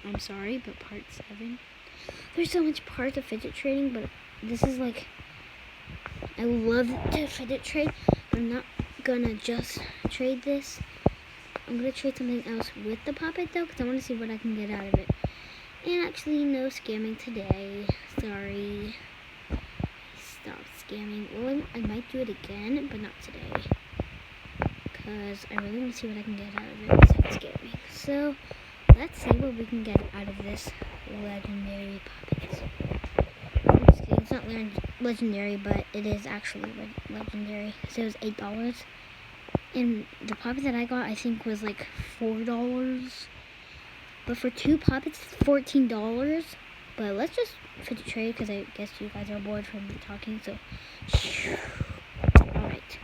I'm sorry, but part 7. There's so much parts of fidget trading, but this is like, I love to fidget trade. I'm not gonna just trade this. I'm gonna trade something else with the puppet though, because I want to see what I can get out of it. And actually, no scamming today. Sorry. Stop scamming. Well, I might do it again, but not today. Because I really want to see what I can get out of it besides scamming. So, let's see what we can get out of this legendary puppet. I'm just kidding. It's not legendary, but it is actually legendary. So it was $8. And the puppet that I got, I think, was like $4. But for 2 puppets, it's $14. But let's just fidget trade because I guess you guys are bored from me talking. So, alright.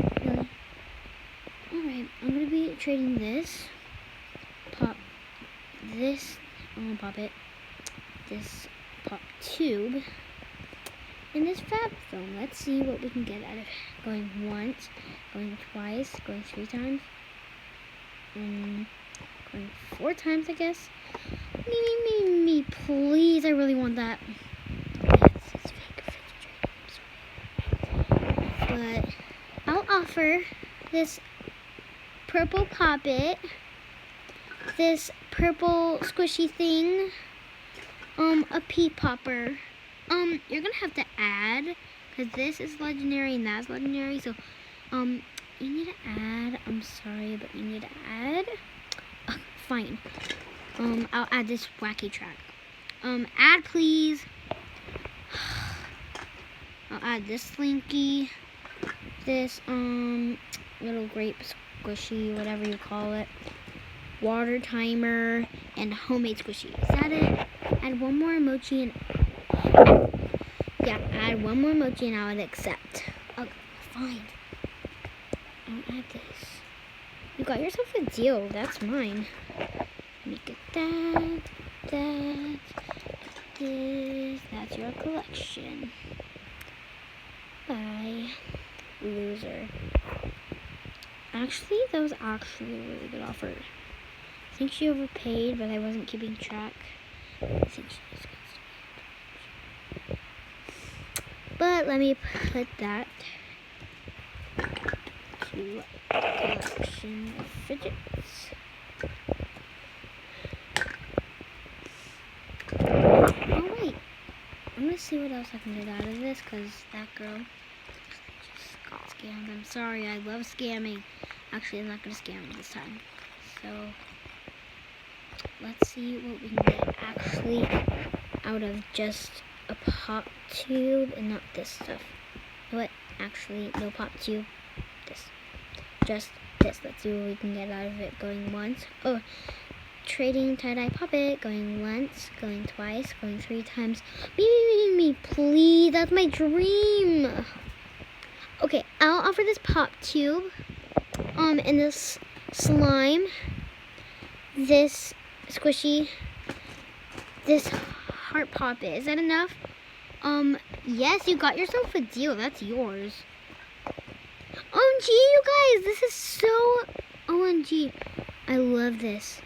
Alright, I'm going to be trading this puppet, this pop tube, and this fab foam. Let's see what we can get out of it. Going once, going twice, going 3 times, and going 4 times, I guess. Me, please. I really want that. Yes, it's fake fidget trading. I'm sorry. But I'll offer this purple puppet, this purple squishy thing, a pea popper. You're gonna have to add, because this is legendary and that's legendary, so, you need to add. I'm sorry, but you need to add. Fine. I'll add this wacky track. Add please. I'll add this slinky, this, little grape squishy, whatever you call it, water timer, and homemade squishy. Is that it? Add one more emoji and, yeah, add one more emoji and I would accept. Okay, fine. I'll add this. You got yourself a deal. That's mine. Let me get that, this. That's your collection. Bye, loser. Actually, that was actually a really good offer. I think she overpaid, but I wasn't keeping track. I think she was good. But let me put that to collection of fidgets. Alright, I'm gonna see what else I can get out of this, because that girl just got scammed. I'm sorry, I love scamming. Actually, I'm not gonna scam this time. So, let's see what we can get actually out of just a pop tube and not this stuff. What? Actually, no pop tube. This. Just this. Let's see what we can get out of it. Going once. Oh, trading tie-dye puppet. Going once, going twice, going 3 times. Me, please. That's my dream. Okay, I'll offer this pop tube. And this slime. This squishy. This heart poppet. Is that enough? Yes, you got yourself a deal. That's yours. OMG, you guys, this is so OMG. I love this.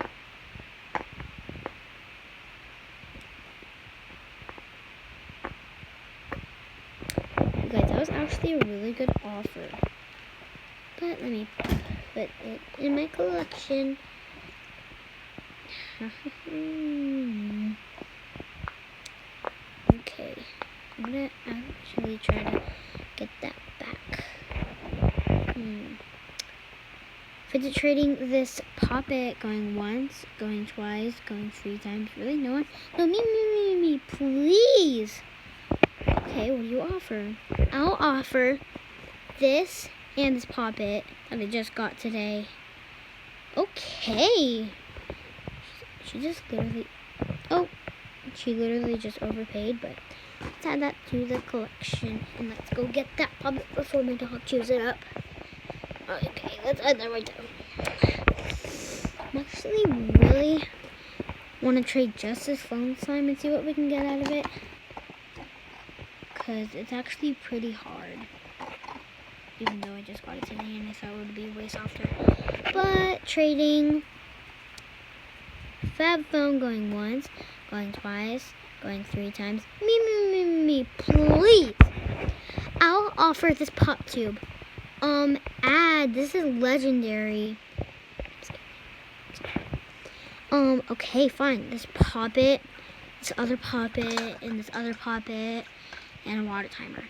You guys, that was actually a really good offer. But let me put it in my collection. Okay, I'm gonna actually try to get that back. Fidget trading this puppet, going once, going twice, going 3 times. Really, no one? No, me, please. Okay, what do you offer? I'll offer this and this puppet that I just got today. Okay. She literally just overpaid, but let's add that to the collection and let's go get that puppet before my dog chews it up. Okay, let's add that right there. I actually really want to trade just this phone slime and see what we can get out of it, because it's actually pretty hard, even though I just got it today and I thought it would be way softer. But trading fab phone going once, going twice, going 3 times. Me, please. I'll offer this pop tube. Add. This is legendary. Okay, fine. This poppet, this other poppet, and this other poppet, and a water timer.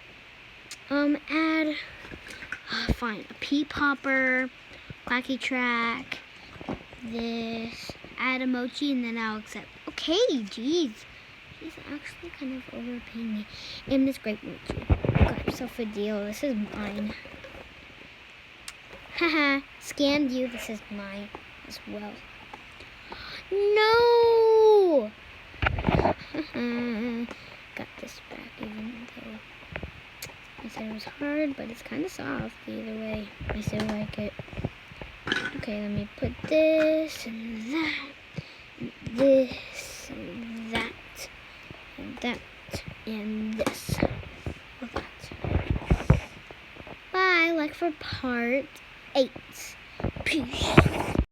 Add. Fine. A pea popper, quacky track, this, add a mochi, and then I'll accept. Okay, jeez. He's actually kind of overpaying me. And this grape mochi. Got yourself a deal. This is mine. Haha, scammed you. This is mine as well. No! Got this back even though I said it was hard, but it's kind of soft either way. I still like it. Okay, let me put this and that, and this and that, and that, and this. Like that. Bye, like for part 8. Peace.